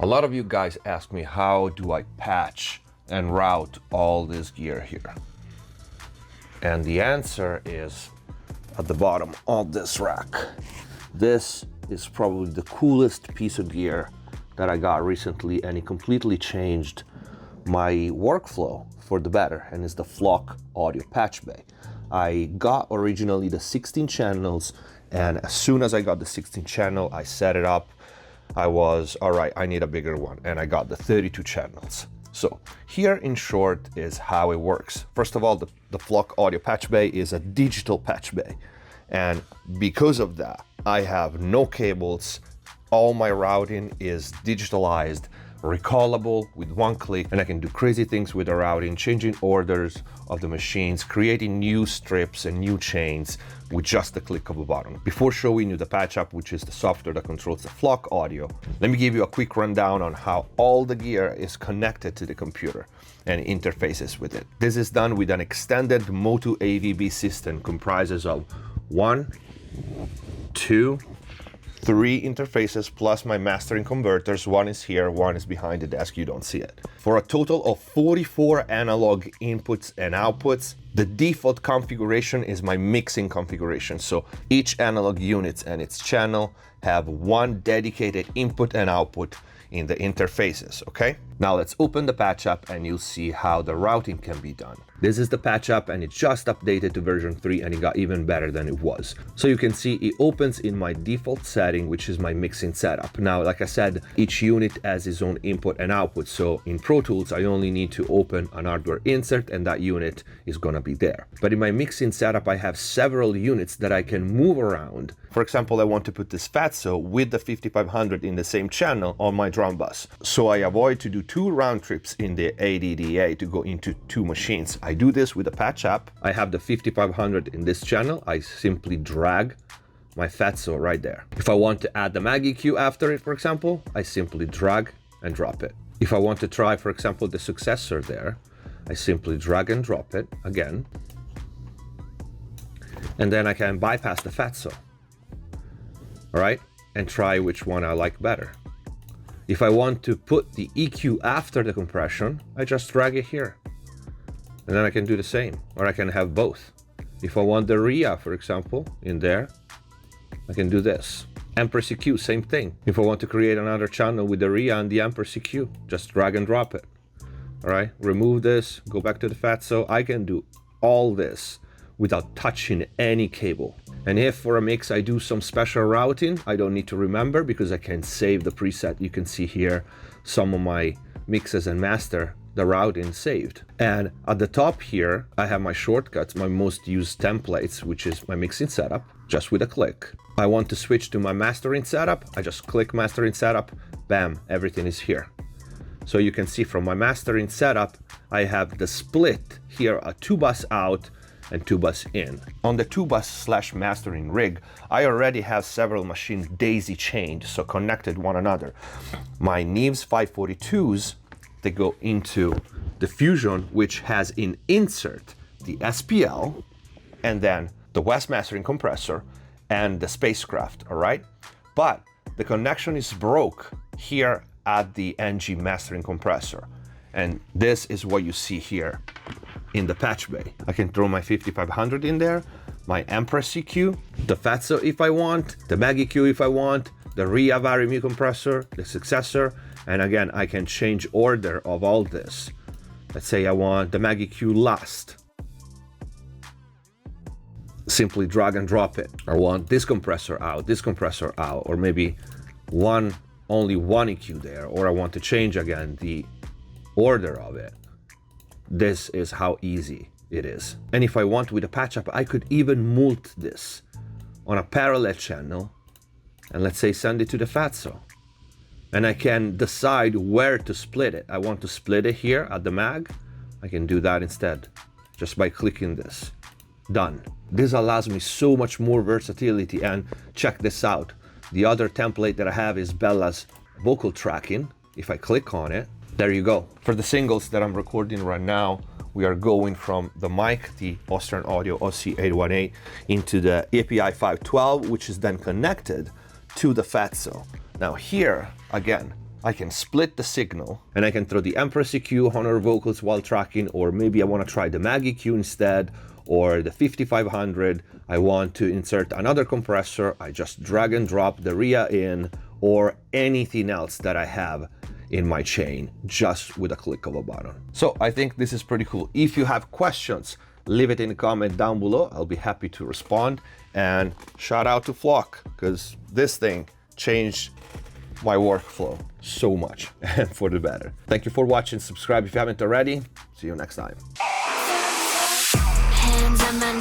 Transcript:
A lot of you guys ask me, how do I patch and route all this gear here? And the answer is at the bottom of this rack. This is probably the coolest piece of gear that I got recently, and it completely changed my workflow for the better, and it's the Flock audio patch bay. I got originally the 16 channels, and as soon as I got the 16 channel, I set it up. I was, all right, I need a bigger one, and I got the 32 channels. So here in short is how it works. First of all, the Flock audio patch bay is a digital patch bay. And because of that, I have no cables. All my routing is digitalized, recallable with one click, and I can do crazy things with the routing, changing orders of the machines, creating new strips and new chains with just the click of a button. Before showing you the patch app, which is the software that controls the Flock audio, let me give you a quick rundown on how all the gear is connected to the computer and interfaces with it. This is done with an extended Motu AVB system, comprises of 1, 2, 3 interfaces plus my mastering converters. One is here, one is behind the desk, you don't see it. For a total of 44 analog inputs and outputs. The default configuration is my mixing configuration. So each analog unit and its channel have one dedicated input and output in the interfaces, okay? Now let's open the patch app and you'll see how the routing can be done. This is the patch app, and it just updated to version 3, and it got even better than it was. So you can see it opens in my default setting, which is my mixing setup. Now, like I said, each unit has its own input and output. So in Pro Tools, I only need to open an hardware insert and that unit is gonna be there. But in my mixing setup, I have several units that I can move around. For example, I want to put this Fatso with the 5500 in the same channel on my drum bus. So I avoid to do 2 round trips in the ADDA to go into 2 machines. I do this with the patch app. I have the 5500 in this channel. I simply drag my Fatso right there. If I want to add the mag EQ after it, for example, I simply drag and drop it. If I want to try, for example, the successor there, I simply drag and drop it again. And then I can bypass the Fatso. All right, and try which one I like better. If I want to put the EQ after the compression, I just drag it here. And then I can do the same, or I can have both. If I want the RIA, for example, in there, I can do this. Empress EQ, same thing. If I want to create another channel with the RIA and the Empress EQ, just drag and drop it. All right, remove this, go back to the Fatso. I can do all this without touching any cable. And if for a mix I do some special routing, I don't need to remember because I can save the preset. You can see here some of my mixes and master, the routing saved. And at the top here, I have my shortcuts, my most used templates, which is my mixing setup, just with a click. I want to switch to my mastering setup. I just click mastering setup, bam, everything is here. So you can see from my mastering setup, I have the split here, a 2-bus out and 2-bus in. On the 2-bus / mastering rig, I already have several machines daisy chained, so connected one another. My Neves 542s, they go into the Fusion, which has in insert the SPL, and then the West mastering compressor and the spacecraft, all right? But the connection is broke here at the NG mastering compressor. And this is what you see here in the patch bay. I can throw my 5500 in there, my Empress EQ, the Fatso if I want, the Mag EQ if I want, the RIA Vari compressor, the successor, and again, I can change order of all this. Let's say I want the Mag EQ last. Simply drag and drop it. I want this compressor out, or maybe only one EQ there, or I want to change again the order of it. This is how easy it is. And if I want with a patch up, I could even mult this on a parallel channel and let's say send it to the Fatso. And I can decide where to split it. I want to split it here at the mag. I can do that instead, just by clicking this. Done. This allows me so much more versatility, and check this out. The other template that I have is Bella's vocal tracking. If I click on it, there you go. For the singles that I'm recording right now, we are going from the mic, the Austrian Audio OC818, into the API 512, which is then connected to the Fatso. Now here, again, I can split the signal and I can throw the Empress EQ, Honor vocals while tracking, or maybe I want to try the Mag EQ instead, or the 5500. I want to insert another compressor. I just drag and drop the RIA in, or anything else that I have in my chain just with a click of a button. So I think this is pretty cool. If you have questions, leave it in the comment down below. I'll be happy to respond. And shout out to Flock, because this thing changed my workflow so much, and for the better. Thank you for watching. Subscribe if you haven't already. See you next time. Hands on my